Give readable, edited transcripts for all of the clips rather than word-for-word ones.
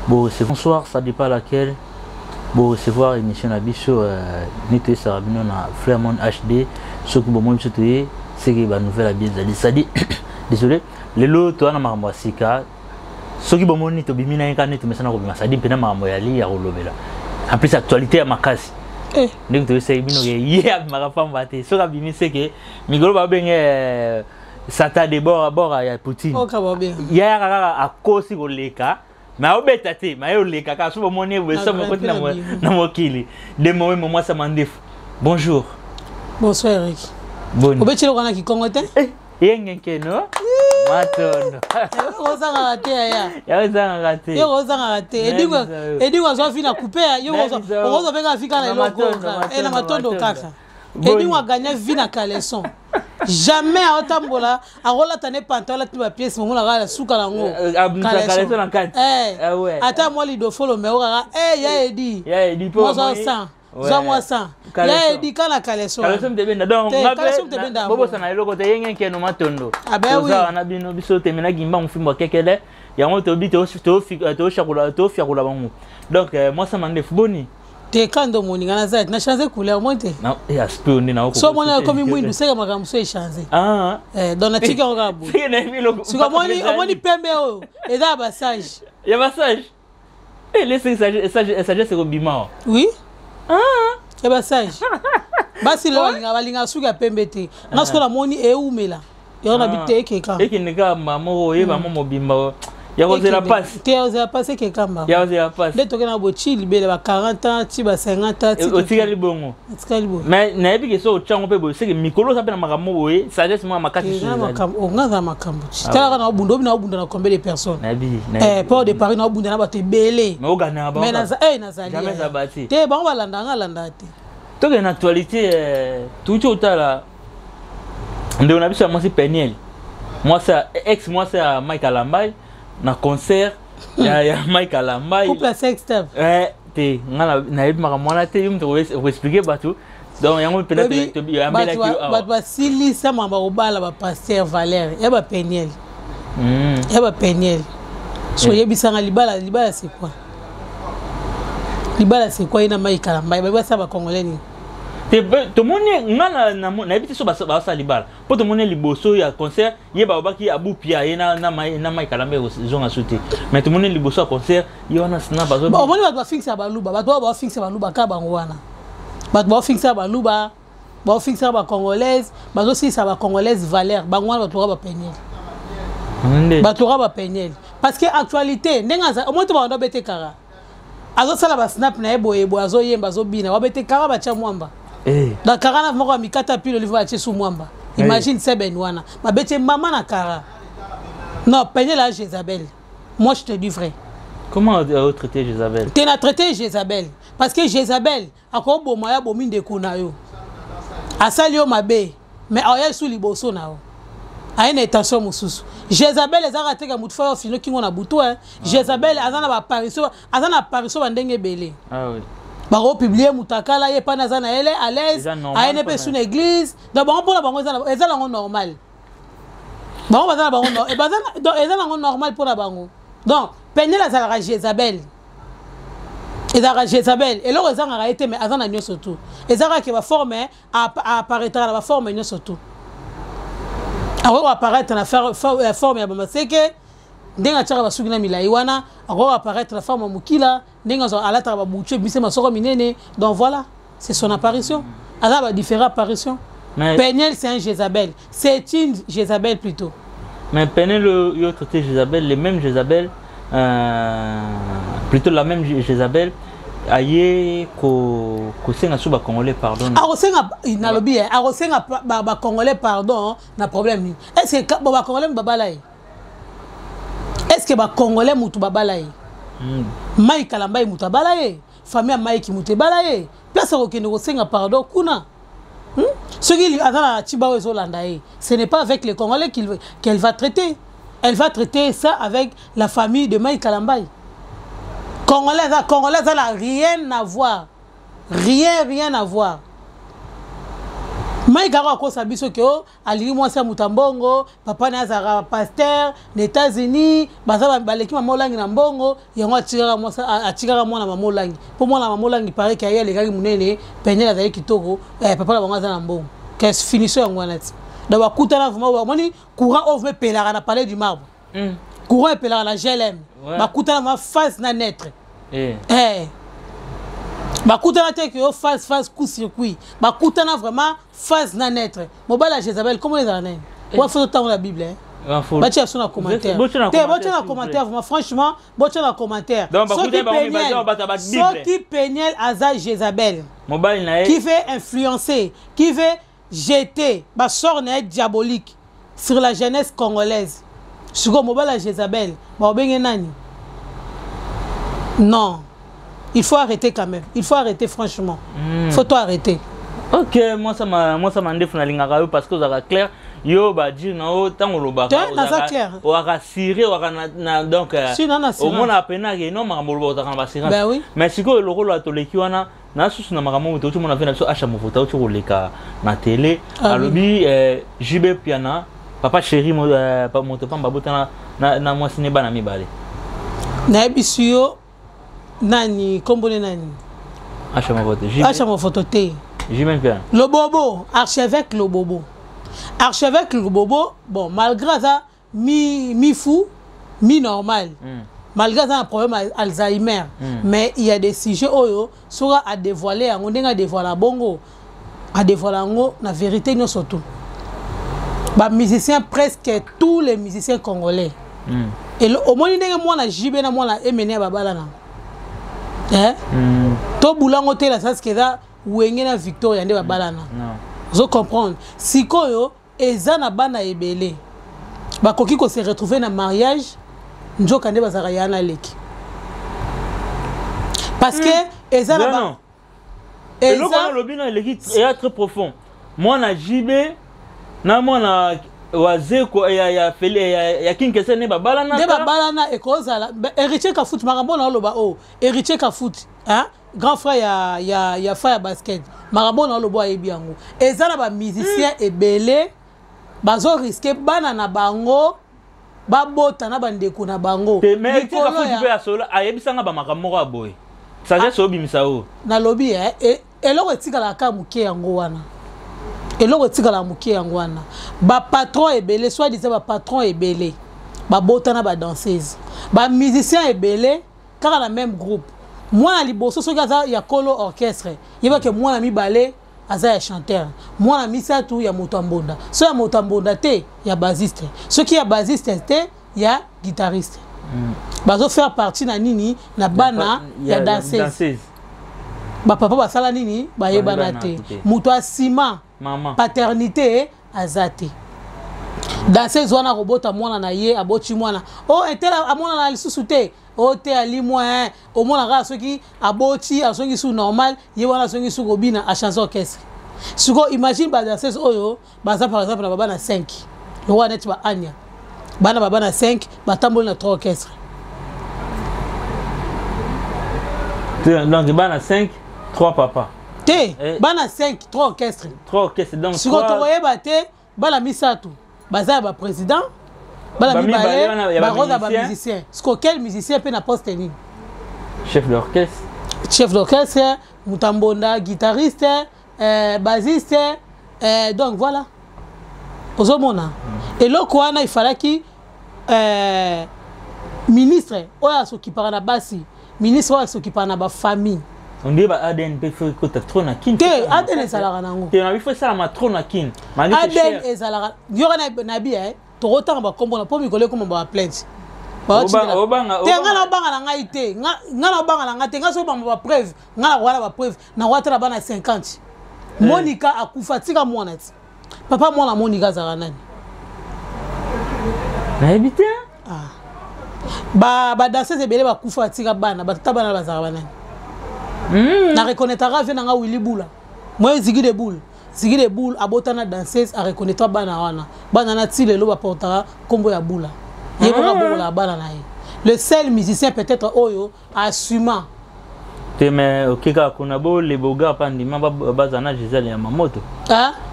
Bon, c'est bonsoir, ça dépend laquelle. Bon, recevoir émission à Bicho, Nito Sarabino na Flamand HD, ce que bon c'est que la nouvelle à bien ça dit désolé, les lots toi na marmoisika, ce qui bon Nito bimina incarné tout mais ça na robima ça dit pena marmoyali ya rolobela. En plus actualité à makasi. Donc tu sais bino hier ma femme va te, ce que bimi c'est que migolo ba ben ça t'a des bords à Poutine. Hier à cause ko leka. Mais au bétaté, mais au les caca, souvent mon nez, vous savez, mon côté n'a mon kili. Des moments, moi, ça m'en déf. Bonjour. Bonsoir, Eric. Bonjour. Au bétaté, on a qui congoté? Rien que non. Maton. Rosa raté, ya. Rosa raté. Yo rosa raté. Et dis, on va finir couper. Yo rosa venga fika na loko. Et na matondo kaka. Et dis, on va gagner vie na caleçon. Jamais à Otambola, à Rolatane Pantola, tu vas pièce, mon la souka la ngo. Caleçon en 4. Ah ouais. Attends, moi, l'idée follow, mais on a, ya Edi. Ya Edi, moi, ça. Moi, ça. Ya Edi, quand la caleçon. Caleçon de benda. Donc, caleçon de benda. Bobo, ça n'a pas le côté, rien qui est no matondo. Ah ben oui. On a bien no biso, te mena gimba, on filme quelqu'un. Il y a un autre bit, au chacoula, au fiacoula. Donc, moi, ça m'a fait boni. Te kando moninga na zaidi na changer couleur monte non et aspect on est na oko so mona comme mwindu seka makambo so changer dans la tika ngabu sika moni pembe o eza massage ya massage laissez ça c'est robima oui ya massage basi lo balinga suka pembe te na siko na moni eumela yo na biteke ka ekineka mamo ye mamo mobimba ya oser la passe. Tu as osé la passer quelqu'un ma. Ya oser la passe. Les token na bochili bele ba 40 ans, ti ba 50 ans, ti. O tikali bongo. Tikali bongo. Mais na ebi ke so chango pe bo, c'est que mikolo ça pe na makambo boye, ça laisse moi makati. Na makambo, o ngaza makambo. Tala na obundo bi na obunda na combien de personnes? Na bi. Port de Paris na obunda na ba te belé. Mais o gana ba. Mais na nazali. Jamais ça bati. Te ba ba landa te. Donc en actualité tout là. Ndio na biso moi c'est Peniel. Moi ça moi c'est Mike Alambay. Na concert ya Mike Alambay couple à sex step te ngala na yeb makamona te yum to expliquer batou donc yango peut-être to ya mbela ki ba sili sama ba obala ba pasteur Valère ya ba Peniel ya ba Peniel so yebisanga libala c'est quoi libala c'est quoi ina Mike Alambay ba sa ba congolais ni to moni ngana na ebiti so ba sa libala po to moni liboso ya concert ye ba baki abu pia ye na Mike Alambay zonga souté mais to moni liboso ya concert ye wana sna ba zo ba moni ba fixa ba luba ba fixa ba luba ka bango wana ba fixa ba luba ba fixa ba congolaise ba zo si ça ba congolaise Valère bango wana ba to ba Peniel ba to ba Peniel parce que actualité ndenga au moins to ba ndo bete kara azo sala ba snap na ebo azo yemba zo bina wa bete kara ba cha mwamba dans Karana moko mikata pile le livre sous mwamba imagine c'est benwana ma bête maman na Kara non Peniel la Jézabel moi je te dis vrai comment traiter Jézabel tu n'as traité Jézabel parce que Jézabel akoko bomaya bomine de konayo asalio mabe mais oya sous liboso nao aina intention mususu Jézabel ezaka teka mutfa fino kingo na butu Jézabel azana ba apparition bandenge belé ah oui baro publier mutakala ye pana za na ele à l'aise a une personne église donc bon pour la bango eza la normal bon bazana bango no e bazana donc eza la normal pour la bango donc Peniel azala Jézabel et là eza ngara été mais azana nyo surtout ezaka ke ba forme apparaître la ba forme nyo surtout alors apparaître na forme ya ba c'est que ndenga tshaka basuki na milai wana ako apparaître la femme mukila ndenga zo alata ba buche bise masoko minene donc voilà c'est son apparition alors ba différentes apparitions Peniel c'est un Jézabel c'est une Jézabel plutôt mais Peniel yo traité Jézabel les mêmes Jézabel plutôt la même Jézabel aye ko senga suba congolais pardon arosenga na lobby arosenga ba congolais pardon na problème est-ce que ba congolais babala est-ce que ba congolais mutu babalaye Mike Alambay mutu babalaye famille Mike mutu babalaye place ko kende ko senga pardon kuna ce qui attend Chiba Wezolandaye ce n'est pas avec les Congolais qu'elle va traiter elle va traiter ça avec la famille de Mike Alambay Congolais n'a rien à voir rien à voir Maïkaro akosa biso ke o alili mwasi ya mutambongo papa na azara pasteur aux États-Unis baza baleki mama olangi na mbongo yango atikaka mwana mama olangi po mwana mama olangi pare ke aye lekaki munene penyela azali kitoko papa na bango aza na mbongo ke finition yango wana ti da bakutana vraiment bamoni courant ouvre pelaka na palais du marbre courant pelaka na GLM bakutana ma face na naître bakutana te que face coup circuit bakutana vraiment face na naître mobile Jézabel comment les années ouais faut temps la Bible hein batia sur na commentaire te na commentaire vraiment franchement batia na commentaire qui Peniel aza Jézabel mobile na qui veut influencer qui veut jeter ba sort na diabolique sur la jeunesse congolaise sur mobile Jézabel ba benge nani non. Il faut arrêter quand même. Il faut arrêter franchement. Faut tout arrêter. Ok, moi ça m'a défini parce que ça clair. Yo ba dire na o tant lo ba. Clair. O rassurer o donc au moins à peine que non ma molo ba rassurer. Ben oui. Mais si ko lo rolo atoleki wana na susu na makambo to tout monde a fait na so acha mo photo to leka na télé. Alobi JB Piana papa chéri mo pa mo to pa babota na moi sine bana mi balé. Na bisuyo nani kombone nani acha ma photo te le bobo archevêque le bobo bon malgré ça mi fou mi normal malgré ça un problème Alzheimer mais il y a des sujets oyo sera à dévoiler on denga dévoiler bongo à dévoiler ngo la vérité non surtout ba musiciens presque tous les musiciens congolais et au moins ndenge mwana JB na mwana emene babala na to bulango te la sas keza wenge na Victoria nde babalana zo comprendre sikoyo eza na bana ebele bakoki ko se retrouver na mariage njoka nde bazaka yana leki parce que eza na ba eza lobina leki est très profond moi na JB na mwana wazeko ya fele ya kinkese ne babalana de babalana ekozala héritier ka foot makambo na loba o héritier ka foot hein grand frère ya fire basket makambo na lobo ayebi yango ezala ba musicien ebele bazo risquer bana na bango babota na bandeko na bango mais héritier ka foot pe asola ayebisanga ba makambo ka boy ça je so bimisa o na lobi eloko etikala ka muke yango wana eloko etikala muke yango wana ba patron ebele soit disait ba patron ebele ba botana ba danseuse ba musicien ebele kaka na même groupe moi na liboso soki aza ya kolo orchestre yeba ke moi na mibale aza ya chanteur moi na misatu ya motambonda so ya motambonda te ya bassiste soki ya bassiste te ya guitariste bazo faire partie na nini na bana ya danseuse ba papa basala nini ba yebana te muto asima maman paternité azate danseuse wana robota mwana na ye aboti mwana oh etela amona na lisusu te o te ali moi au mona ra soki aboti asongi sou normal ye wana songi sou kobina a chanson orchestre siko imagine ba danseuse oyo baza par exemple na baba na 5 le wana ti ba anya bana baba na 5 batamboli na 3 orchestre donc bana 5 3 papa te bana 5 3 orchestre 3 orchestre donc siko to yeba te bala misatu baza ba président bala mibale ba roza ba musicien siko quel musicien peut na poste ni chef d'orchestre mutambonda guitariste bassiste donc voilà ozomona et loko wana il fallait qui ministre oya s'occupera na basi ministre oya s'occupera na ba famille on dit ba ADN peut faire côté trop na kin te ADN ezalaka nango te na bifo ça ma trop na kin ADN ezalaka yora na bi to rotanga ba kombo na po mikole ko ba plainte obanga te ngana obanga na ngai te ngana obanga na ngai te ngaso ba preuve ngana wala ba preuve na wata na bana 50 Monica akufa tika mwana ti papa mwana Monica zaka nani na ebite ba danseuse ebele bakufa tika bana batata bana bazaka banani na reconnaîtra vient nga Willy Bula moi Ziggy de Boule abotana danseuse a reconnaîtra bana wana bana na ti lelo ba portera kombo ya Bula yeba bola bana na ye le seul musicien peut-être oyo assumant te mais okeka kuna bo le boga pandi maba bazana Gisèle ya mamoto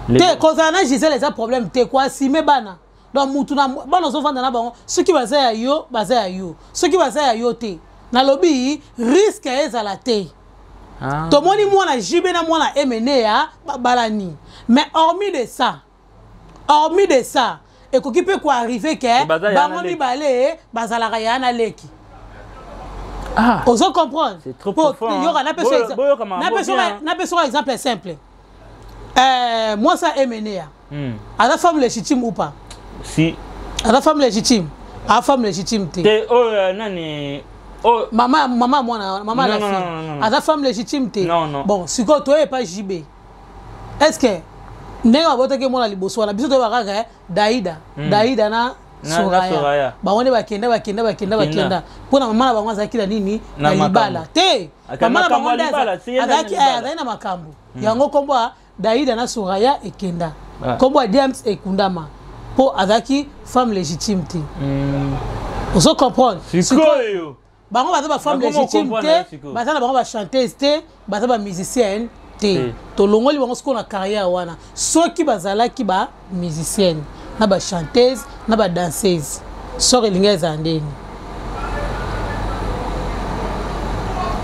te kozana Gisèle les problème te quoi si me bana donc mutuna bana zo vanda na bango ceux qui baza ya yo ceux qui baza ya yo te na lobby risque ezala te to moni mwana jibe na mwana emene ya balani mais hormis de ça et ko peut quoi arriver que bango mibale bazala ya na leki ozo comprendre c'est trop profond il y aura na personne exemple simple moi ça emene ya à la femme légitime ou pas si à la femme légitime te oh nani oh maman la fille à la femme légitime te bon si quoi toi pas JB est-ce que n'est pas que moi la liboso na biso to bakaka Daïda na Soraya ba wone bakenda pona mama na bango azaki na nini na libala te mama na bango azaki na makambo yango kombo Daïda na Soraya ekenda kombo Diams ekundama po azaki femme légitime te oso comprendre sikoyo bango baza ba femme légitime te baza na bango ba chanteuse te baza ba musicienne te to longoli bango siko na carrière wana soki bazalaki ba musicienne na ba chanteuse na ba danseuse sori lingeza ndeni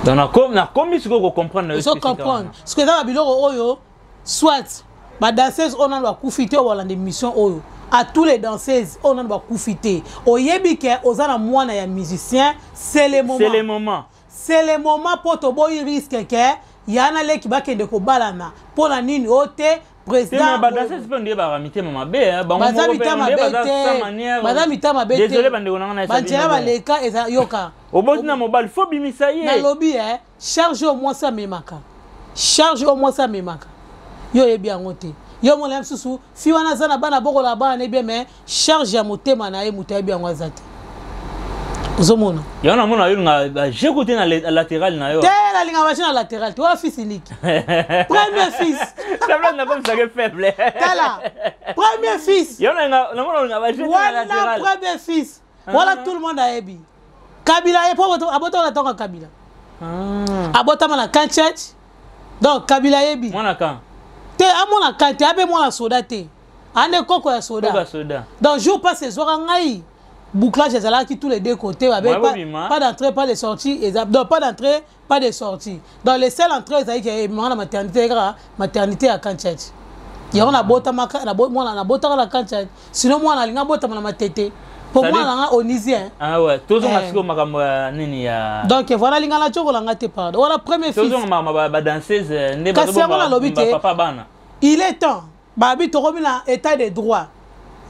donc na komi siko comprendre so comprendre ce que za biloko oyo soit ba danseuse on a kufite o wala de mission oyo à tous les danseuses on a kufite oyebi ke ozana mwana ya musicien c'est le moment pour to boy risque ke yana leki bakende ko balana pona nini ote président ba danseuse pe ndiye ba ramite mama be bango baza mitama bete désolé bande konanga na banjela baleka eza yoka obozina mobile faut bimisa ye na lobby charge au moins ça memaka yo yebi angote yo mo la susu fi wana zana bana bokola bana ne bien mais charge ya motema na ye mutayebi yango azate ozomona yo na mona yo nga j'ai côté na latéral na yo te la linga machine na latéral toi fils unique premier fils ça va na comme ça que faible tala premier fils yo na mona nga machine na latéral premier fils voilà tout le monde a yebi Kabila ye po abota na tonga Kabila abota na Kanchech donc Kabila yebi mwana kan te amona kante abe mwana soda te ane koko ya soda donc jour pas ces jours ngai bouclage ezalaki tous les deux côtés avec pas d'entrée pas de sortie donc pas d'entrée pas de sortie dans les seules entrées ezalaki la maternité à Kanchech ya on a bota na mwana na bota la Kanchech sinon mwana linga bota na matete pour moi là onisien ouais toujours masiko makambo nini ya donc voilà linga la choko langa te pardon voilà premier fils toujours ma danseuse ne ba papa bana il est temps babi toromi na état de droit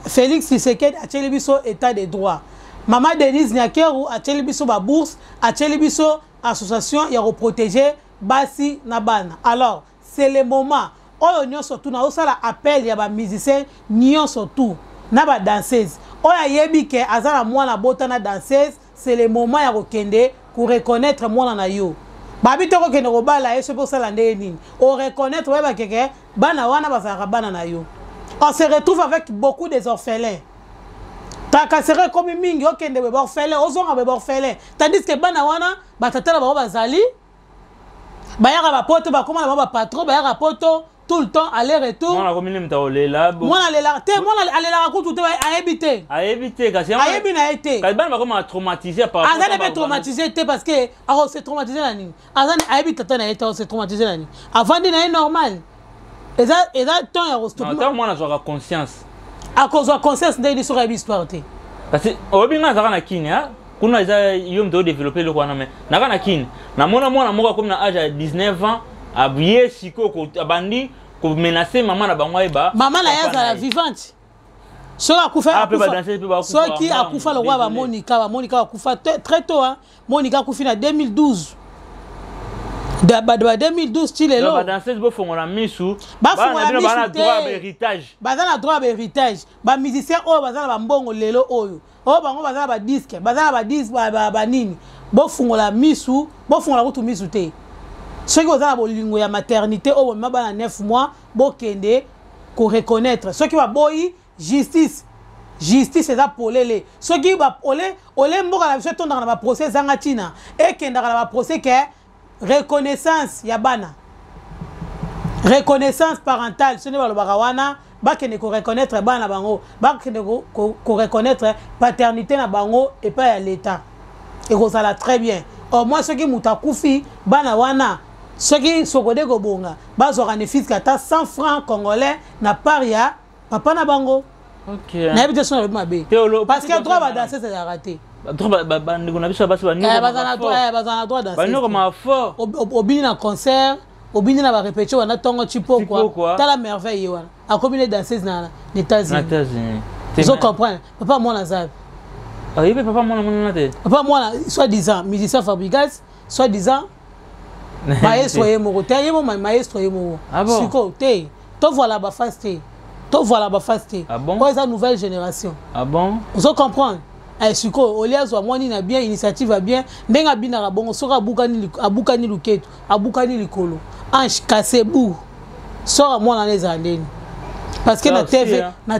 Félix Tshisekedi a telibiso état de droit maman Denise Nyakeru a telibiso ba bourse a telibiso association ya protéger basi na bana alors c'est le moment oyo nyonso tout na osala appel ya ba musicien nyonso tout na ba danseuse oya yebi ke azala mwana bota na danseuse c'est le moment ya kokende ko reconnaître mwana na yo babi toko kende ko bala yeso pour sala ndé nini o reconnaître weba keke bana wana bazaka bana na yo on se retrouve avec beaucoup des orphelins taka sere comme mingi okende be orphelin ozonga be orphelin tandis que bana wana batatala ba bazali bayaka ba poto ba koma na ba patron bayaka poto tout le temps aller retour mwana komini mtaolela mwana lela te mwana alela ko tout a éviter kasi ayebi na été kasi bana bakoma traumatisé par rapport azana be traumatisé te parce que on s'est traumatisé na nini azana ayebi tata na été on s'est traumatisé na nini avant de na normal eza temps ya rostop non tant mwana zwa conscience à cause de conscience ndeni sur histoire te kasi obinga zaka na kini ha kuna eza yo mto développer le kwana mais naka na kini na mwana moko comme na âge à 19 ans abiye siko ko abandi ko menacer maman na bango eba maman la yaza la vivante so akufa so qui akufa le roi ba Monica akufa très tôt hein Monica akufi na 2012 ba 2012 style lo ba danseuse bo fongola misu ba fongola droit d'héritage bazana droit d'héritage ba musicien oyo bazana ba mbongo lelo oyo o bango bazana ba disque ba nini bo fongola misu bo fongola kutu misu te ceux qui ont la bolingo ya maternité au moment bana 9 mois bokende ko reconnaître ceux qui va boyi justice c'est ça polele ceux qui va ole mboka la biso tonda na ba procès zanga tina e kenda na ba procès que reconnaissance ya bana reconnaissance parentale ce n'est pas le barawana bakene ko reconnaître bana bango bakene ko reconnaître paternité na bango et pas à l'état et ko ça la très bien au moins ceux qui mutakufi bana wana ceux qui sokode ko bonga bazo rane fils kata 100 francs congolais na paria papa na bango. OK na habite son mabe parce que droit va danser c'est raté droit ba ndiko na biso basi ba ndiko bazana droit danser ba ndiko ma fort obini na concert obini na ba répétition wana tongo chipo quoi ta la merveille wana a combien de danseuses na États-Unis ils comprennent papa moi na zabe ah yebe papa moi na te papa moi soit disant musicien Fabrigas soit disant maestro yemo te yemo maestro yemo siko te to voilà ba fasté to voilà ba fasté quoi ça nouvelle génération ah bon vous comprenez eh siko oliazo amoni na bien initiative va bien ndenga bina bongo soka abukani luketo abukani likolo ange kasebou sora mwana les andeni parce que na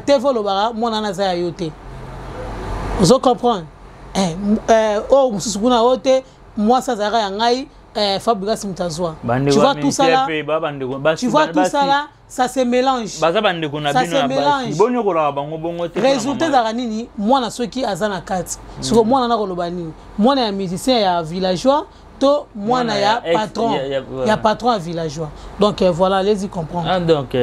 TV lo bara mwana na za yote vous comprenez oh mususukuna wote moi ça zara ya ngai Fabrice Mutazwa tu vois tout ça là tu vois tout ça là ça se mélange ça se mélange résultat za nini mwana soki azana kati siko mwana na koloba nini mwana ya musicien ya villageois to mwana ya patron ya villageois donc voilà allez-y comprendre ah donc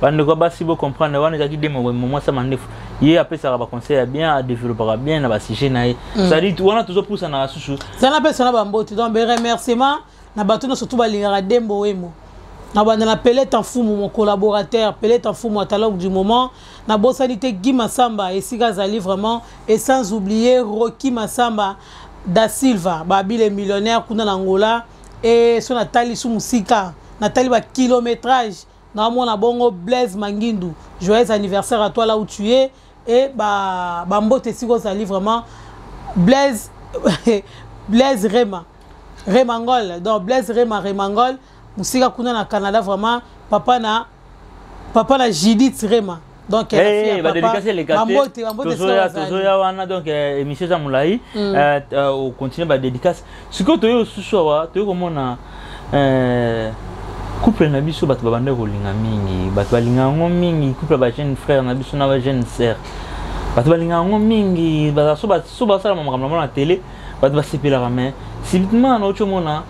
bandeko basi bo comprendre wana jaki demo moment ça mandefu ye après ça va conseiller bien à développer bien na ba sujet na ça dit wana toujours pousse na susu ça na personne ba mboti donc remerciement na bato na surtout ba lingara dembo wemo na banda na Pellet en Fumu mon collaborateur Pellet en Fumu atalogue du moment na bosalité Guy Massamba et Siga Zali vraiment et sans oublier Rocky Massamba da Silva babile millionnaire kuna Angola et son Nathalie Sumusika Nathalie ba kilométrage na mona bongo Blaise Mangindu joyeux anniversaire à toi là où tu es et ba mbote siko Zali vraiment Blaise Blaise Remangol donc Blaise Remangol musika kuna na Canada vraiment papa na Judith Rema donc elle va dédicacer les gars toujours wana donc émission za mulai on continue ba dédicace siko toyo suswa toyo komona couple na biso bato babande kolinga mingi bato balinga ngo mingi couple ba jeune frère na biso na ba jeune sœur bato balinga ngo mingi ba so ba sala makambo na télé bato basepela mais subitement na ocho mona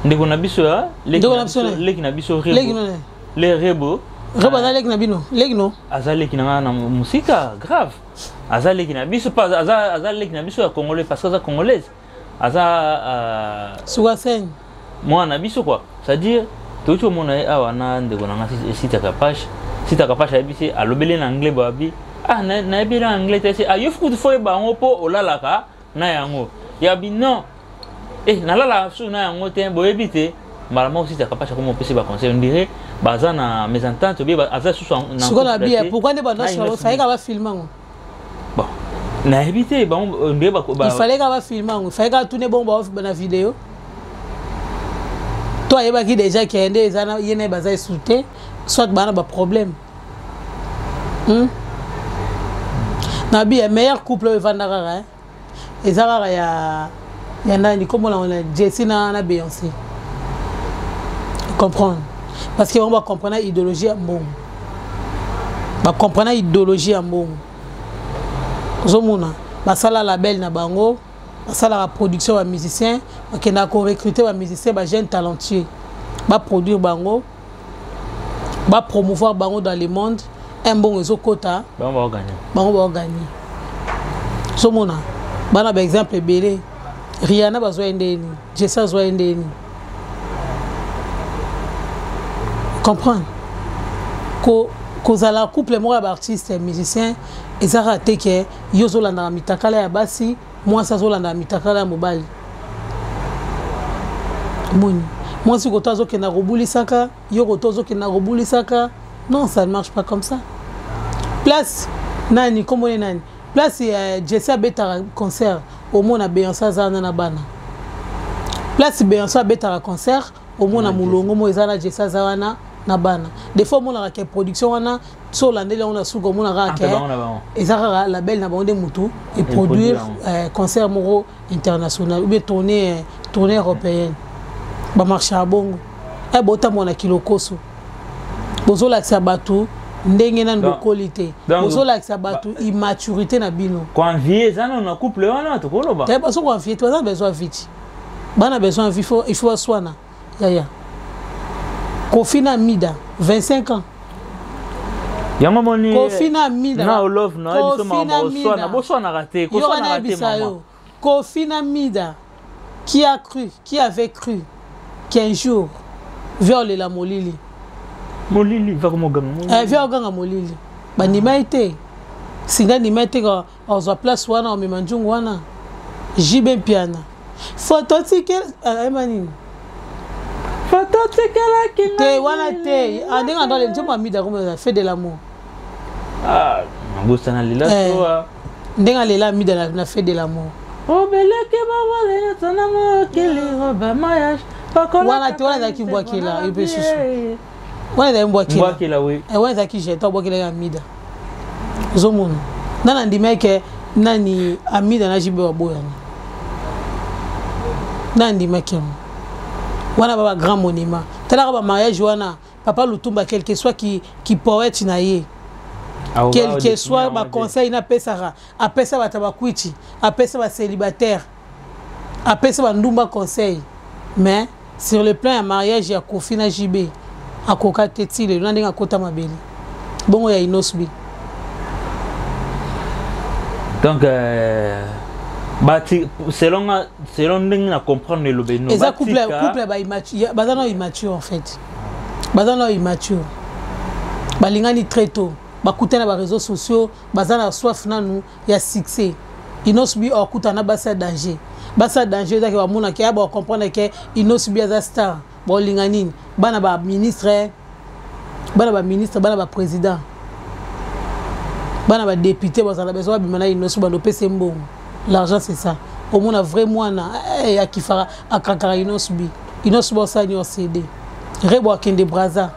ndeko na biso ya leki na biso rebo rebo na leki na bino leki no azaleki na musika grave azaleki na biso pas azaleki na biso ya congolais parce que ça congolaise aza suwasen moi na biso quoi c'est-à-dire tout mona awa na ndeko na ngasi sita kapash abisi alobele na anglais babi ah na ebela anglais te ah yo fuku fo ba ngopo olalaka na yango ya bino nalala su na yango te boyebi te malama aussi ta kapacha comme on peut se ba conseil on dirait baza na mésentente bien aza su na ce qu'on a bien pourquoi ne ba non fallait ka ba filmer bon na éviter ba on dirait ba il fallait ka ba filmer il fallait ka tourner bon ba na vidéo toi yeba ki déjà qui ende ezana yene baza souté soit ba na ba problème na bien meilleur couple vandara ezara ya ni comme on a Jessie na Beyoncé comprendre parce que on va comprendre idéologie bon va comprendre idéologie bon zomuna basala label na bango basala la production ba musicien qui na ko recruter ba musicien ba jeune talentueux ba produire bango ba promouvoir bango dans le monde un bon ezokota bango va gagner zomuna bana par exemple belé Rihanna bazwa endeni, Jessa bazwa endeni. Comprendre? Kozala couple moko ya artiste musicien ezaka te ke yo zolanda na mitakala ya basi, moi ça zolanda na mitakala ya mobali. Moni. Moi si koto azokenda kobulisaka, yo koto azokenda kobulisaka. Non, ça ne marche pas comme ça. Place nani comme nani? Place Jessa beta concert. Au moins na Beyoncé zana na bana place Beyoncé beta concert au moins na mulongo mo ezana Jessa zana na bana des fois mon la production wana so landele on a suko mon la ke ezaka la belle na bonde mutu et produire concert moro international ou bien tournée européenne ba marché à bongo e bota mona kilokoso bozolakisa bato ndenge nani bokoli te bozolakisa bato immaturité na bino convier ça non na couple wana to koloba te baso convier to besoin vite bana besoin il faut soina ya Kofina Mida 25 ans yango moni Kofina Mida na love na biso ma bosona raté ko sona raté maman Kofina Mida qui avait cru qu'un jour viole la Molili va comme ganga viole ganga Molili bandima été singa ndima été ko ozo place wana o mimanjungu wana jibe piana photo ticket emani photo ticket te wana te andinga ndo le njoma Mida comme fait de l'amour ngosana lila so ndenga lela Mida na fait de l'amour obeleke baba le tana mo kele roba mariage wana te wana zaki bwakila ipe susu wana da bwakila oui wana zaki jeta bwakila ya Mida zomona nana ndimeke nani Amida na jibe waboyana nana ndimeke wana baba grand monument tala ba mariage wana papa Lutumba quelque soit qui poète na ye quel que soit ba conseil na pesara apesa batabakwiti apesa ba célibataire apesa ba ndumba conseil mais sur le plan ya mariage ya Kofina JB akoka tetile na ndinga kota mabeli bongo ya Inosbi donc bati selon ndinga na comprendre le beno eza couple ba immature bazana immature en fait bazana immature balingani très tôt bakutana ba réseaux sociaux bazana soif nanu ya succès Inosbi okutana basa danger ezaki bamona ke ba comprendre ke Inosbi as star bolingani bana ba ministre bana ba président bana ba député bazana besoin bimana Inosbi bando pese mbongo l'argent c'est ça au monde vraiment na ya kifara akakara Inosbi osani o CD rebo akende braza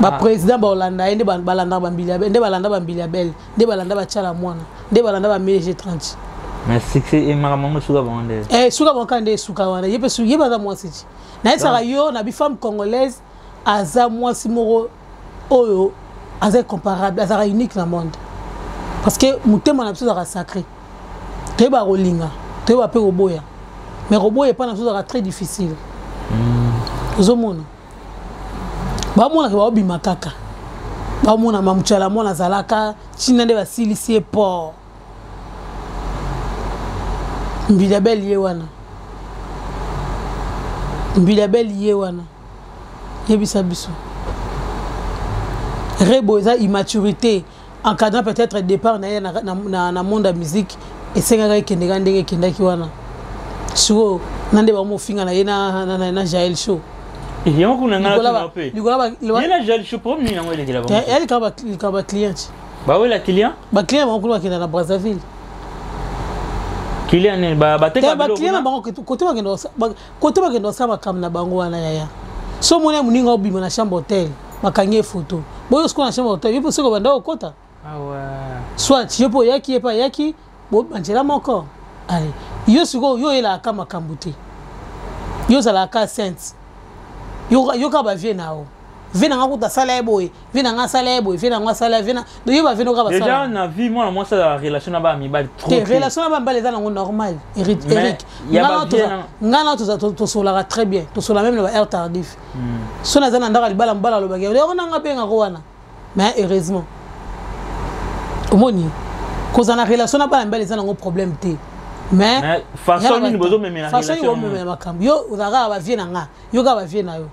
ba président ba Hollanda ende balanda bambili nde balanda bambili belle nde balanda ba chala mwana nde balanda ba MG30 mais succès et maramongo suka bande suka bokande suka wana yepe su yeba za mwasi ti na esaka yo na bi femme congolaise aza mwasi moko oyo aza comparable aza unique na monde parce que mutema na biso za sacré te ba rolinga te ba pe roboya mais roboya pas na biso za très difficile ozomona bamona ke baobima kaka bamona mamuchala mwana zalaka china nde basilisi po mbilabel ye wana yebisa biso rebo eza immaturité encadrant peut-être départ na monde de musique esengaka ekendeka ndenge ekendaki wana siko nande bamofinga na ye na Jael Show il y a beaucoup de client. Bah oui, la client. Bah client, on va dans Brazzaville. Client, bah client, côté ça va comme na bango wana ya. So mona muninga obima na chambre hôtel, makanye photo. Boyo sko na chambre hôtel, yepo siko banda okota. Ah ouais. Soit yepo yaki, bo banjela moko. Allez, yo siko yo ela kama kambuti. Yo zala ka sainte. Yo ka ba vie nao vina nga kuta sala eboy vina nga sala eboy vina nga sala vina do yo ba vino ka ba sala déjà na vie moi ça la relation na ba mi ba trop te relation na ba mbale za nango normal Eric ngana to sola très bien to sola même le air tardif so na za na ndaka libala mbala lo ba ke yo na nga benga ko wana mais heureusement omoni koza na relation na ba mbale za nango problème te mais façon ni besoin même la relation façon yo même makambo yo uzaga ba vie na nga yo ka ba vie na yo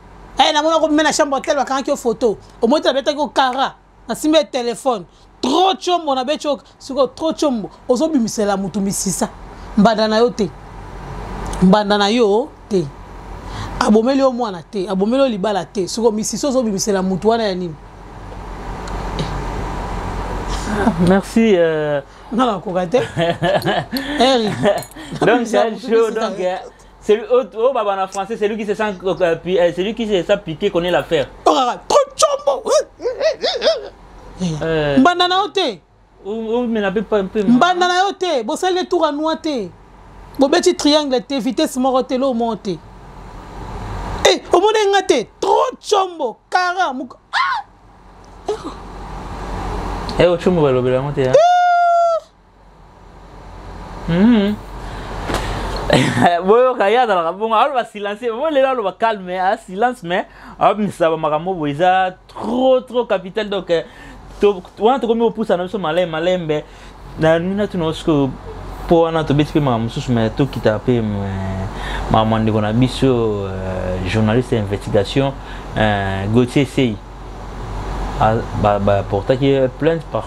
na mona ko mena chambre hôtel ba kanki photo au moins tu beta ko kara na simbe téléphone trop chombo na becho siko trop chombo ozobimisela mutu misisa mbanda na yo te abomeli o mwana te abomeli o libala te siko misisa ozobimisela mutu wana ya nini merci non la kokate Eric donc c'est chaud donc c'est lui au baba en français c'est lui qui se sent c'est lui qui se sent piqué connaît l'affaire trop chombo mbanda na yote ou mais n'a pas un peu mbanda na yote bo sale tour à noité bo beti triangle te vitesse morote lo monte au monde ngate trop chombo kara muko Eh, au chum, va l'obéir monter. Bon, regarde, alors, bon, alors, va silencer. Bon, les là, on va calmer, silence, mais, mais ça va m'arranger, ils ont trop capital, donc, on a trouvé au pouce, on a mis malin, mais, nous avons que pour un autre bête, mais tout qui t'a appelé, maman de Bonabiso, journaliste d'investigation, Gauthier Sey, pour ta qui plainte par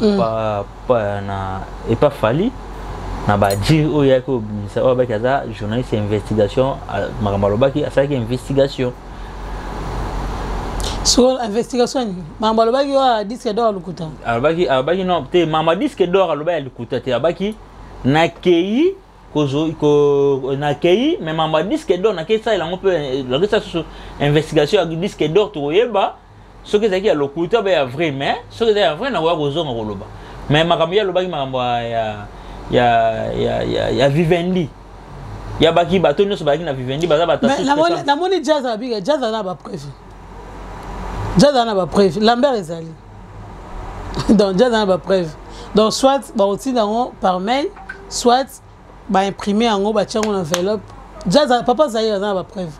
et pas fallu. Na ba dire o ya ko ministère o ba kaza journaliste investigation Marambaloba qui a fait investigation sur investigation Marambaloba qui a disque d'or lukuta abaki non te mama disque d'or aloba lukuta te abaki na kei ko na kei mais mama disque d'or na kei ça il a un peu la ça sur investigation avec disque d'or to yeba ce que c'est qui a lukuta ba vrai mais ce que c'est vrai na wa ko zo ngoloba mais makambo ya lobaki makambo ya Vivendi ya baki bato nyonso baki na Vivendi baza batatu na moni jazz abiga jazz na ba preuve Lambert ezali donc jazz na ba preuve donc soit ba outil dango par mail soit ba imprimer en ba tiango na enveloppe jazz papa zaïre na ba preuve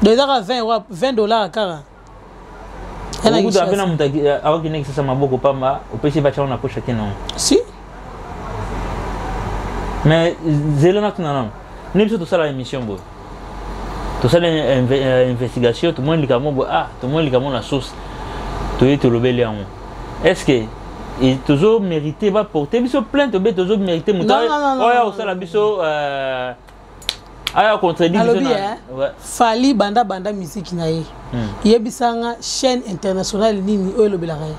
déjà à $20 à cara au bout d'abena mutaki avant qu'il n'existe pas maboko pamba au PC va tiango na poche kenon si mais zelena tunana ni biso to sala émission bo to sala investigation tout le monde likamo bo tout le monde likamo la source to yete lobeli yango est-ce que et toujours mérité va porter biso plainte be toujours mérité mutari oya au sala biso aya contredit fali banda musique na ye yebisanga chaîne internationale nini oyo lobelaka ye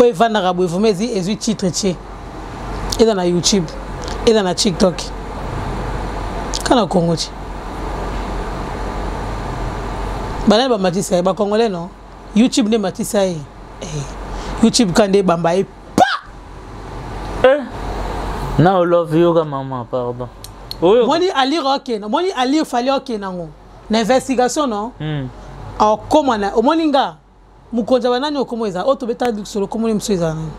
oyo evandaka boye vome ezwi titre tie eza na YouTube eza na TikTok kana Congo ti banani bamatisa ye bakongole non YouTube nde matisa ye YouTube kande bamba ye pa na love you ka mama pardon moni alire okena moni alire fali okena ngo na investigation non a komana omoni nga mukonza banani okomweza otobeta solo komoni msweza nani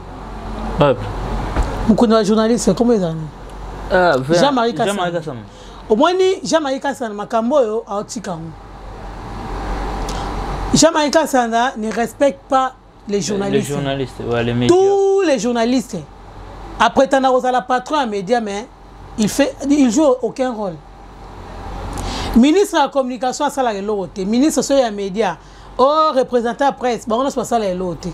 mukonza journaliste komweza nani Jean-Marie Kassam omoni Jean-Marie Kassam makambo yo aotika ngo Jean-Marie Kassam ne respecte pas les journalistes les médias tous les journalistes après t'en as la patron à médias mais il joue aucun rôle. Ministre de la communication à salaire l'autre, ministre de la média, représentant presse, on a pas salaire l'autre.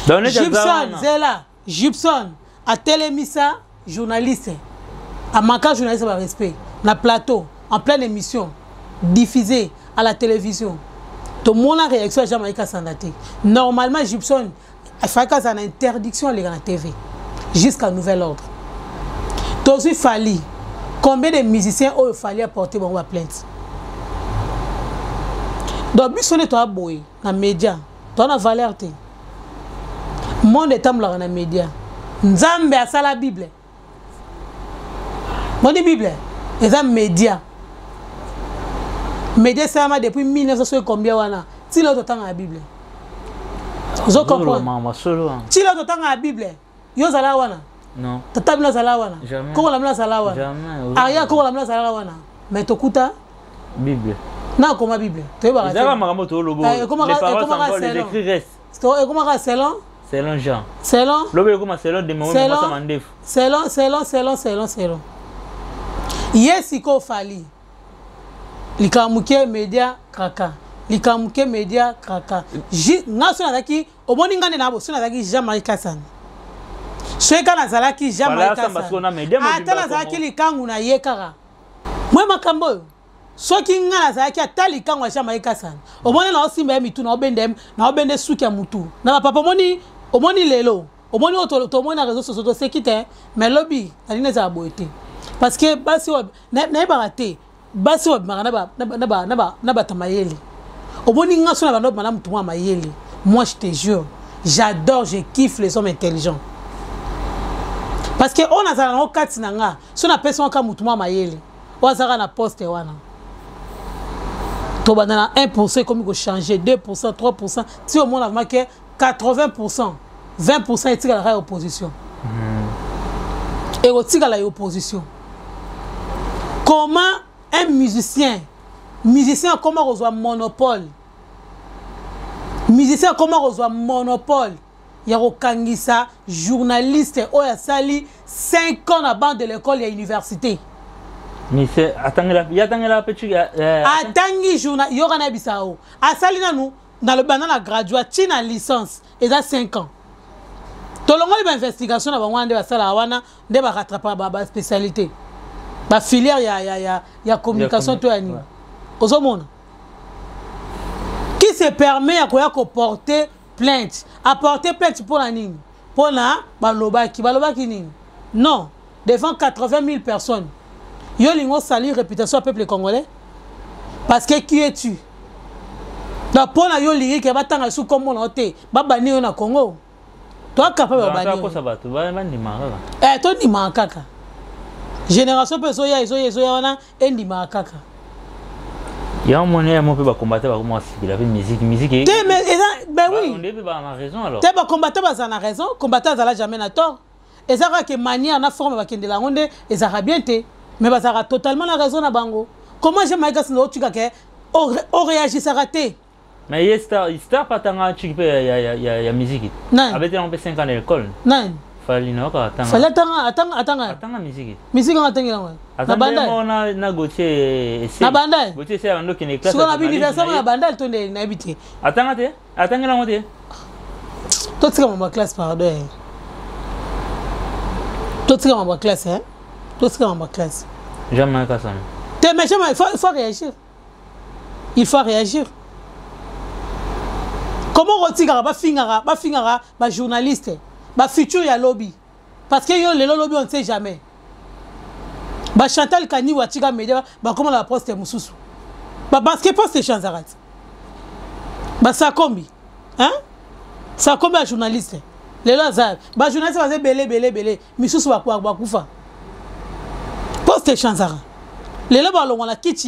Gibson Zela, Gibson à télémissa journaliste, à manquer journaliste par respect, na plateau, en pleine émission, diffusé à la télévision. Tout le monde a réaction à Jean-Marie Sandate. Normalement Gibson, il faut qu'il y ait une interdiction à la TV jusqu'à nouvel ordre. Tosi Fali, combien de musiciens ont fallu apporter bon plainte? Donc, si on est à boy, dans les médias, tu as valeur. Le monde est dans les médias. Nzambe a la Bible. Mon Bible, c'est médias. Médias, c'est depuis 1960 combien wana. Si l'autre temps la Bible. Vous comprenez? Si l'autre temps la Bible, yo zala wana. Non. Tata mla zala wana. Jamais. Koko la mla zala wana. Jamais. Aria koko la mla zala wana. Mais tokuta Bible. Na comment Bible. Tu vas Zara maramoto to lobo. Les paroles sont les écrits restent. Et comment selon? Selon Jean. Selon? Lobo comment selon de moment ça mandef. Selon. Yes iko fali. Likamuke media kaka. Likamuke media kaka. Ngaso na daki omoni ngane na bo sona daki Jean-Marie Kassam. Sweka na zalaki Jean-Marie Kassam. Ata na zalaki likangu na yekara. Moi makambo. Soki ngana zalaki atali kangu Jean-Marie Kassam. Omoni na osimba mitu na obendem na obende suki ya mutu. Na papa omoni lelo. Omoni otomoni na réseaux sociaux sekite mais lobby alina za boete. Parce que basi na baraté. Basi na ba tamayeli. Omoni ngaso na banob madame Touma mayeli. Moi je te jure, j'adore, je kiffe les hommes intelligents. Parce que on a ça dans quatre nanga, si on a personne comme Touma mayeli, on a ça na poste wana. To banana 1% comme il faut changer 2%, 3%, si au moins on a marqué 80%, 20% est la opposition. Et aussi la opposition. Comment un musicien comment reçoit monopole? Musicien comment reçoit monopole? Il y a Okangisa, journaliste, Oya Sali, 5 ans à bande de l'école et à l'université. Mais c'est attendez la petite attendez journal Yorana Bissau. A Sali nous dans le banana graduat, tina licence et ça 5 ans. Tout le monde a une investigation avant de la salle wana de ba rattraper ba spécialité. Ba filière ya communication to ani. Ozomona. Qui se permet à quoi porter plainte? À porter plainte pour la nini? Pour la balobaki nini? Non, devant 80 000 personnes. Yo lingo sali réputation au peuple congolais. Parce que qui es-tu? Donc pour la yo liri que va tanga sous comme on oté, ba bani na Congo. Toi capable de bani. Ça va, tu vas ni maraka. Toi ni maraka. Génération personne ya wana endi maraka. Il y a un moyen de combattre la musique. Mais oui. On devait avoir raison alors. Tu vas combattre, tu as raison. Combattre, tu n'as jamais tort. Et ça va que manière, na forme, de la ronde, et ça va bien te. Mais ça a totalement la raison à Bango. Comment j'ai mal cassé l'autre tu on réagit, ça raté. Mais il star pas tant à chiper ya musique. Non. Avec on peut 5 ans à l'école. Non. Fallait non pas attendre. Fallait attendre musique. Musique on attend là. Na banda. Na Gauthier. Na banda. Gauthier c'est un qui est classe. Sur la université na banda ton na habité. Attends là on dit. Toi tu es ma classe pardon. Toi tu es ma classe hein. Toi tu es ma classe. Jamais ça. Mais il faut réagir. Il faut réagir. Comment retigara ba fingara ba journaliste, ba futur ya lobby. Parce que yo le lobby on ne sait jamais. Ba Chantal Kani wa tiga media ba comment la poste mususu. Ba parce que poste chanzarat. Ba ça combi. Hein? Ça combi un journaliste. Le lazar. Ba journaliste va belé. Misusu ba kufa. Poste chanzara. Les là on a kit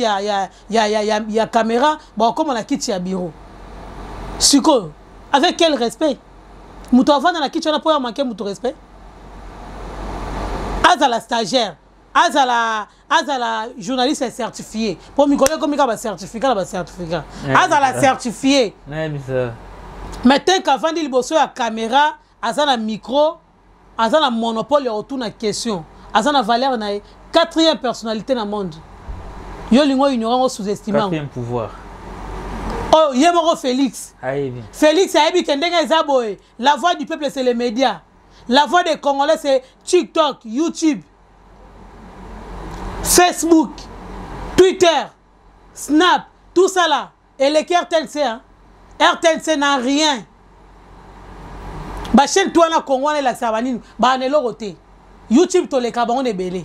ya caméra, bon comme on a kit ya bureau. Suko, avec quel respect? Moutou avant dans la kit on a pas manquer moutou respect. Azala stagiaire, azala journaliste certifié. Pour me connaître comme il certificat. Azala certifié. Maintenant qu'avant il bosse à caméra, azala micro, azala monopole autour de la question. Azala valeur na 4e personnalité dans le monde. Yo lingo ignorant sous-estimé. 4e pouvoir. Oh, Yemoro Félix. Aïe. Félix Aïbi Kendenga Zaboé. La voix du peuple c'est les médias. La voix des Congolais c'est TikTok, YouTube, Facebook, Twitter, Snap, tout ça là. Et les RTNC, hein? RTNC n'a rien. Ba chaîne toi na Congo la savanine, ba ne loroté. YouTube to les cabarons est belé.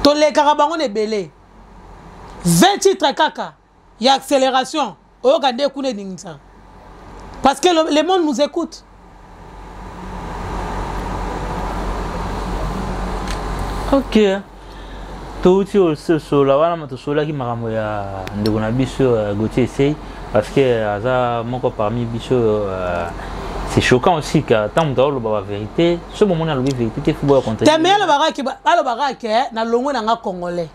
To les cabarons est belé. 20 titres kaka. Il y a accélération. Parce que le monde nous écoute. Ok. Tout sur la wala sur la qui m'a ramené de mon ambition Gauthier parce que mon parmi bicho c'est choquant aussi que tant de la vérité ce moment là la vérité faut voir contre. T'es meilleur le baraki na longo na congolais.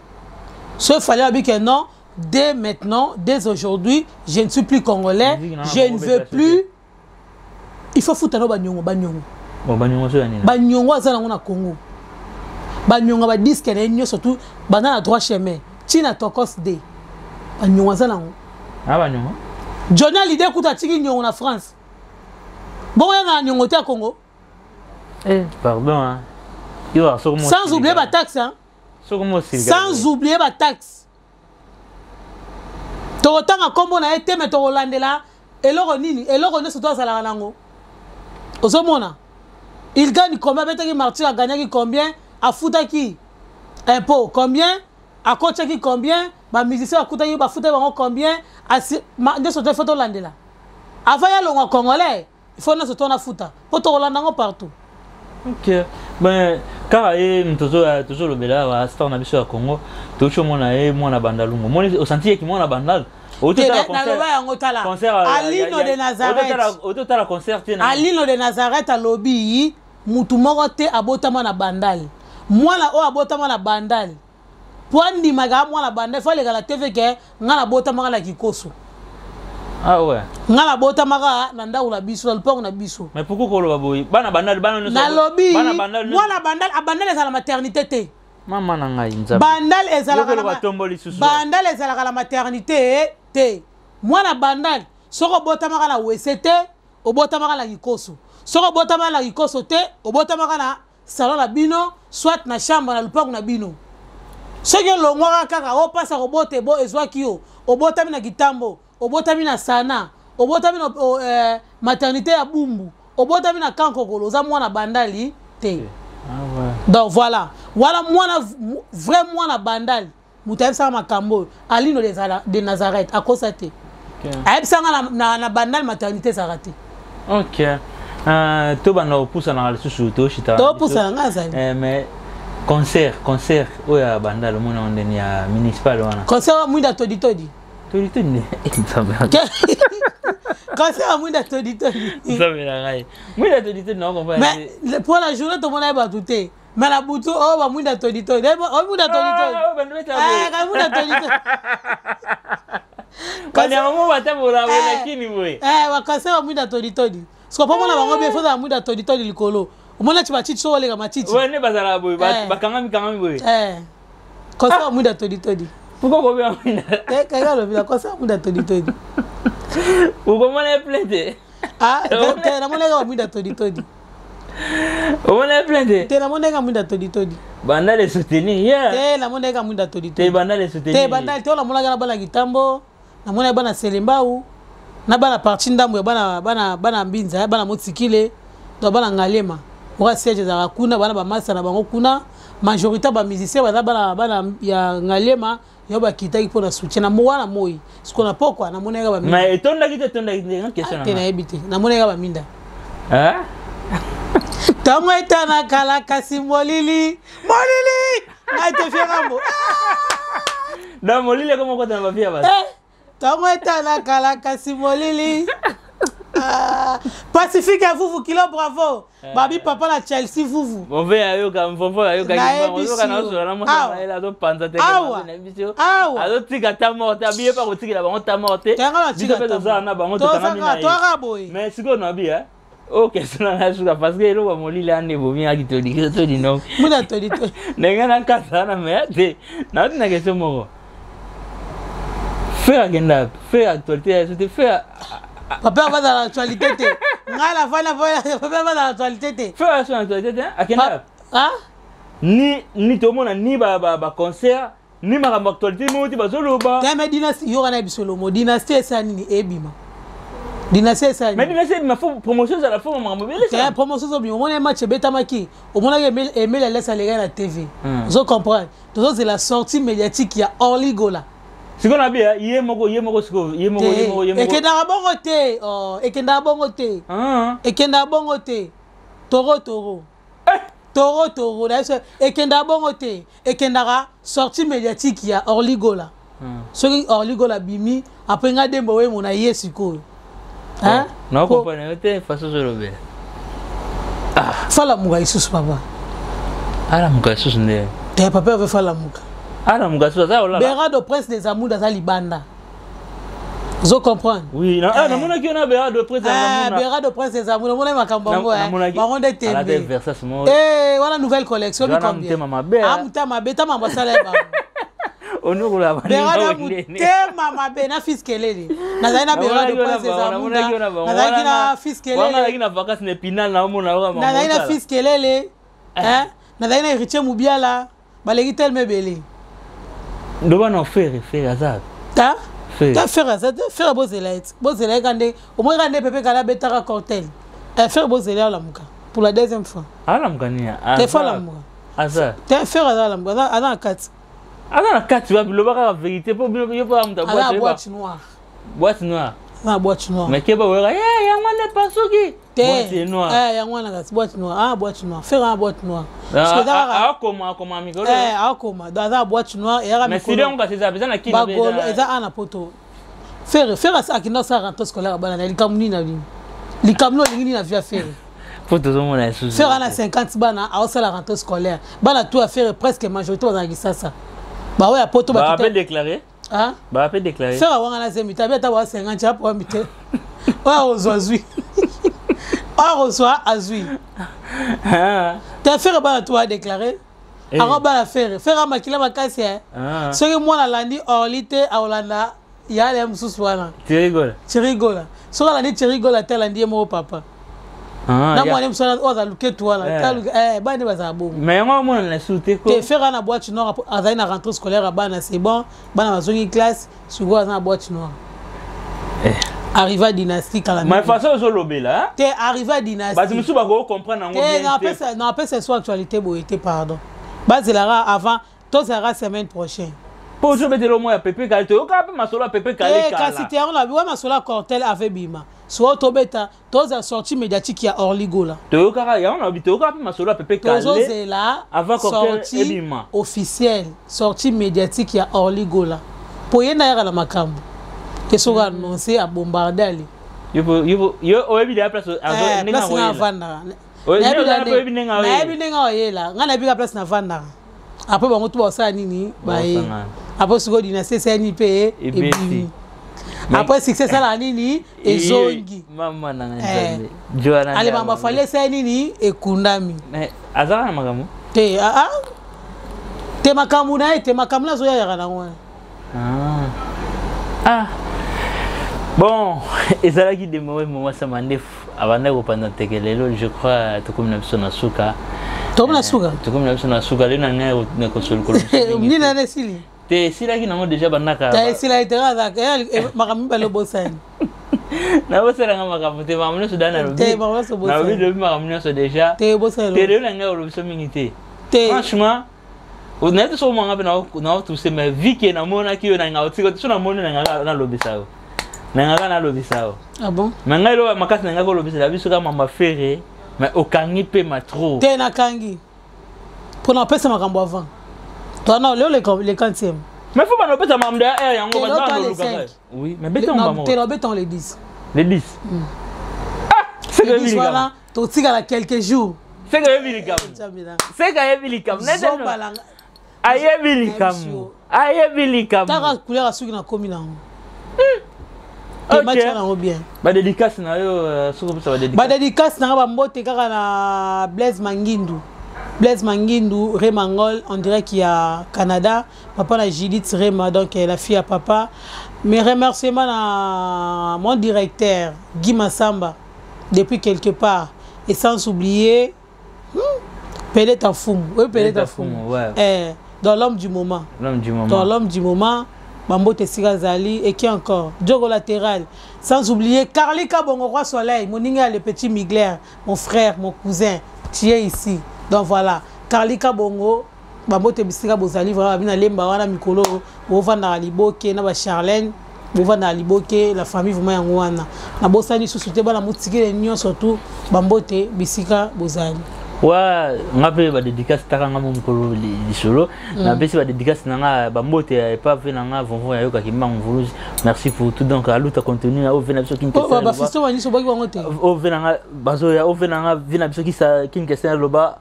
Ce fallait dire que non. Dès maintenant, dès aujourd'hui, je ne suis plus congolais, je ne veux plus. Il faut foutre Banyongo. Banyongo c'est dans Congo. Banyongo va dire que surtout dans la droit chemin. Tina Tokos de. Banyongo c'est là. Ah Banyongo. Johnny l'idée que tu as tiré en France. Bon, il y a un Nyongo au Congo. Eh, pardon. Hein. Sans oublier la taxe. Hein. Sans oublier la taxe. Autant à combo na été mais Tolandela et l'oronini et l'oronne surtout à Salarango. Osomona. Il gagne combien? Betaki Martyr a gagné combien? A Foutaki impôt combien? A Kochaki combien? Ba musicien a Koutaki ba Foutaki combien? A de surtout photo Landela. Avant y a l'on congolais, il faut nous surtout na Fouta. Pour Tolandango partout. Ok. Ben car toujours le bela à star na biso ya Congo. Toujours mon na bandalungo. Mon au sentier qui mon na bandal. Alino de Nazareth. Autotala concert. Alino de Nazareth à lobby. Mutumoko te abotama na bandal. Mwana o abotama na bandal. Poandi maga mwana bandal. Faut la TV ke ngana botama la kikoso. Ah ouais. Ngana botama na nda ula biso, le pont na biso. Mais pourquoi koloba boy? Bana bandal bana na lobby. Mwana bandal abandal eza la maternité te. Mama na ngai nzaba. Bandal ezalaka la maternité te. Mwana bandal soko botamaka na WCT, obotamaka na kikoso. Soko botamaka na kikoso te, obotamaka na salon na bino, soit na chambre na lupango na bino. Soki longwaka kaka opasa robote bo ezwaki yo, obotami na kitambo, obotami na sana, obotami na maternité ya Bumbu, obotami na Kankokolo, za mwana bandali te. Donc voilà. Voilà vrai mwana bandal. Moutaïb sa makambo. Alino de Nazareth. À cause de ça. Aïb sa na bandal maternité sa raté. Ok. To bana poussa na susu to chita. To poussa na ngazali. Mais concert oya bandal mona ondeni ya municipal wana. Concert mwinda todi. Todi ne. Concert mwinda todi. Nzamela ngai. Mwinda todi na ko fa. Mais pour la journée to mona ba touté. Mais la boutou oh ba mwinda todi. Oh mwinda todi. Mwinda todi. Quand ya maman batambola lakini boy. Wa concert mwinda todi. Siko pa mona bango be foza mwinda todi likolo. Omona ti matiti so olega matiti. Ouais ne bazala boy, bakangami boy. Concert mwinda todi. Pourquoi ko bien mwinda? Kaka lo bila concert mwinda todi. Uko mona plainte. Na mona mwinda todi. Omona plainte. Te na mona mwinda todi. Banda le soutenir yeah. Te na mona mwinda todi. Te banda le soutenir. Te banda te la mona bana kitambo. Na mona bana selembau. Na bana parti ndambo ya bana mbinza, bana motsikile, to bana ngalema. Oka siège za kuna bana ba masa na bango kuna. Majorité ba musiciens bana ya ngalema yo ba kitaki pona soutien na mwana moi. Siko na pokwa na mona ba minda. Mais tonda kite question. Te na ebite. Na mona ba minda. Hein? Tango etana kala kasi molili. Na te ferambo. Na molili comment quoi na ba fia bas. Tango etana kala kasi molili. Pacifique à vous kilo bravo. Babi papa la Chelsea vous. Mon verre ayoka mfofo ayoka kibango na so na mona ela do panza te na bisio. Alo tika ta morte abiye pa kotiki la bango ta morte. Biso pe za na bango to kana mina. Mais siko na bia. Ok, c'est la chose parce que le molili ane bomi akitoli to di no. Muna todi. Nenga na kasa na merde. Na tuna question moko. Faire agenda, faire actualité, c'était faire papa va dans l'actualité. Ngala papa va dans l'actualité. Faire sur l'actualité agenda. Ni to mona ni ba concert, ni ma actualité mo ti bazoloba. Ta me dynastie yo kana bisolo mo dynastie ça ni ebima. Dynastie ça. Mais dynastie ma promotion ça la forme ma mobile ça. Ta promotion so bien, on est match betamaki. Au mona aimer la laisse aller à la TV. Vous comprenez. Donc c'est la sortie médiatique il y a Orligola. Si on a bien, yemoko siko, yemoko. Ekenda bongo te, ekenda bongo te. Ekenda bongo te. Toro. Toro, d'ailleurs, ekenda bongo te. Ekenda sortie médiatique ya Orligola. Soki Orligola bimi, après nga dembo we mona yesiko. Hein? Non, comprenez te façon de robe. Fala muga isusu papa. Ala muga isusu ne. Te papa veut fala muga. Ah non, Berado Prince des Amours dans Libanda. Vous comprenez? Oui, na mona ki na Berado Prince des Amours. Berado Prince des Amours, mona makambango baron de TV. Ala Versace mo. Voilà nouvelle collection bi combien? Amutama beta mama sala ba. Onuru la ba. Berado mama be na fiskelele. Na zaina Berado Prince des Amours. Na zaina fiskelele. Wana lakini vacances ne pinal na mona wa mama. Na zaina fiskelele. Hein? Na zaina Richie Mubiala. Balegi tel mebele. Doba na faire azad. Ta faire azad, faire bozelait kande, au moins kande pepe kala betara cocktail. Faire bozelait la muka pour la deuxième fois. Ala mukania. Te fa la muka. Azad. Te faire azad la muka, ana 4. Ana 4 tu vas le la vérité pour yo pas amta boîte noire. Boîte noire. Na boîte noire. Mais keba wera yangwana pasuki. Boîte noire. Yangwana gas boîte noire. Boîte noire. Faire un boîte noire. Parce que da akoma mikolo. Akoma. Da boîte noire et mais si on va ça besoin na kini. Bagolo eza ana poto. faire à qui n'a pas rentré scolaire bana les kamuni na li les kamno lingi na via faire pour tout le monde est sous faire à 50 bana à ça la rentrée scolaire bana tout à faire presque majorité dans ça bah ouais poto bah peut déclarer hein bah peut déclarer faire avant la zemita beta wa 50 ya pour mité wa ozozui wa reçoit azui t'as faire bana tout à déclarer alors bana faire à makila makasi hein ce que moi la landi orlité à Hollanda il y a les moussouana tu rigoles so la landi tu rigoles tel landi mon papa na moi nem so oza luke toi là ba ne baza bon mais moi na souté ko te faire na boîte noire aza na rentrée scolaire bana c'est bon bana bazongi classe sugo aza na boîte noire arrivé à dynastie kala mais façon zo lobela te arrivé à dynastie ba tu me souba ko comprendre ngo bien non après c'est soit actualité boité pardon ba zelara avant to sera semaine prochaine pour je mettre le mot à pépé calé au cap ma solo pépé calé kala eh cité on la ouais ma solo cortel avait bima soit to beta to za sortie médiatique ya Orligo là to kara ya on habite au cap ma solo pépé calé to là avant cortel bima officiel sortie médiatique ya Orligo là pour yena ya la makambo que soit annoncé à bombarder ali yo oyebi la place à place na vanda na ebi nenga oyela ngana ebi ka place na vanda après bango tout ça nini ba après suko dynastie c'est ni pe et après succès ça la nini ezongi mama na nzambe joana ale mama fallait ça nini ekundami mais azara na makamu te makamu na zo ya kana ngwa bon ezalaki de moment ça mandef avant ko pendant tekelelo je crois to comme na biso na suka to comme na suka le na ngai na ko sol ko ni na nesili te sila ki nango déjà banaka ta sila itera za makami balo bosani na bosala nga makamu te mamno sudana lo te mamno so bosani na bi de mamno so déjà te bosani te le na ngai lo biso mingi te franchement on est so manga na tout c'est mais vu que na mona ki yo na nga otiko so na mona na nga na lobisa yo na nga na lobisa yo ah bon mais ngai lo makasi na nga ko lobisa biso ka mama ferré mais okangi pe ma trop te na kangi pour na pesa makambo avant toi non le 40e mais faut pas no pesa makambo ya yango banda lo luka oui mais beton maman te lo beton les 10 c'est que oui voilà to tika la quelques jours c'est que bilikam nenda aye bilikam ta couleur a suki na komi na ok ba dédicace na yo soko pesa ba dédicace na ba mbote kaka na Blaise Mangindou Remangol on dirait qu'il y a Canada papa na Judith Rema donc la fille à papa mes remerciements à mon directeur Guy Massamba depuis quelque part et sans oublier Pelé Tafoum ouais dans l'homme du moment Bambote Sigazali et qui encore Diogo latéral sans oublier Carlika Bongo Roi Soleil Moninga le petit Migler mon frère mon cousin tu es ici donc voilà Carlika Bongo Bambote Bisika Bozali vraiment bina lemba wana mikolo ovanda liboke na ba Charlène ovanda liboke la famille vraiment yango wana na bosani susute bana mutikile nyo surtout Bambote Bisika Bozali wa ngape ba dédicace takanga mukolo lisolo na besi ba dédicace nanga Bambote pas fait nanga vonvon ya yoka kimba mvuluzi merci pour tout donc aluta contenu au vena biso kin question ba fisto wani so baki wango te au vena bazo ya au vena vena biso ki sa kin question loba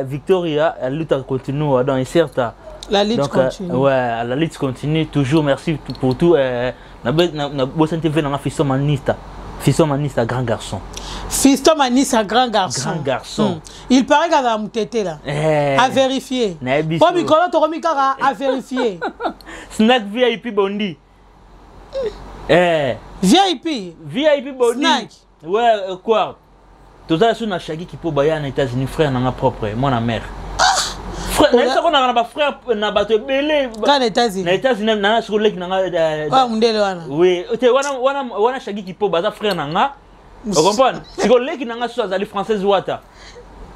Victoria aluta continue dans certain la lutte continue ouais la lutte continue toujours merci pour tout na bosante vena fisto manista grand garçon. Fiston Manista grand garçon. Il paraît qu'à la moutete là. À vérifier. Pas Mikolo Toromikara à vérifier. Snack VIP Bondi. VIP Bondi. Snack. Ouais quoi. Tout ça sur na Shagi qui peut bailler en États-Unis frère na propre moi na mère. Frère na ça na ba frère na bato belé. Quand États-Unis. Na États-Unis na sur lek na ah mundele wana. Oui, te wana Shagi qui peut baza frère na nga. Vous comprenez? Si vous voulez que vous soyez française ouata,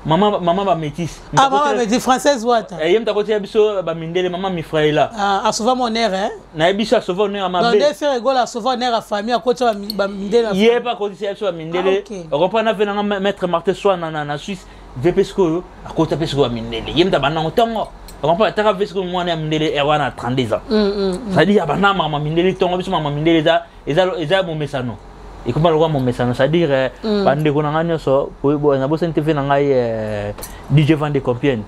maman ba métisse. Ah maman métisse française ouata. Et yem ta côté biso ba mindele maman mi frère là. Ah sauver mon air hein. Na biso sauver mon air ma belle. Donc faire rigolo sauver mon air à famille à côté ba mindele. Yé pas côté c'est biso mindele. Vous comprenez na venanga maître Martin Soin na Suisse, VPSco à côté pesco ba mindele. Yem ta bana otongo. On comprend ta veste que moi na mindele erwana 32 ans. Ça dit abana mama mindele tongo biso mama mindele eza mon mesano. Et comment le roi mon mesano, ça dire bande ko na nyoso bo na bo sente fe na ngai DJ Van de Compiègne.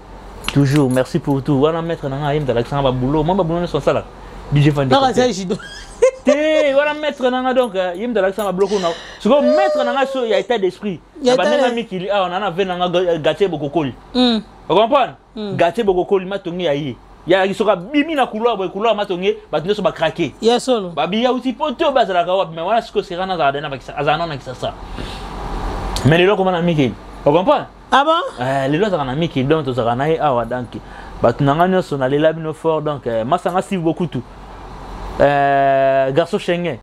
Toujours merci pour tout. Wana mettre na ngai dans l'accent ba boulot, moi ba boulot son sala. DJ Van de Compiègne. Té wana mettre na ngai donc yim dans l'accent ba bloco na. Ce que mettre na ngai so ya état d'esprit. Ba na mi ki on a ve na ngai gâté bokokoli. Vous comprenez? Gâté bokokoli matongi ayi. Ya isoka bimi na couloir matongi ba tneso ba craquer. Yes solo. Ba biya aussi poto ba zala ka wa mais voilà ce que c'est rana za dena ba azana na kisasa. Mais les locaux na miki. Vous comprenez? Ah bon? Les locaux na miki donc to zana ai awa donc ba tunanga nyoso na lela bino fort donc masanga si beaucoup tout. Garçon Schengen.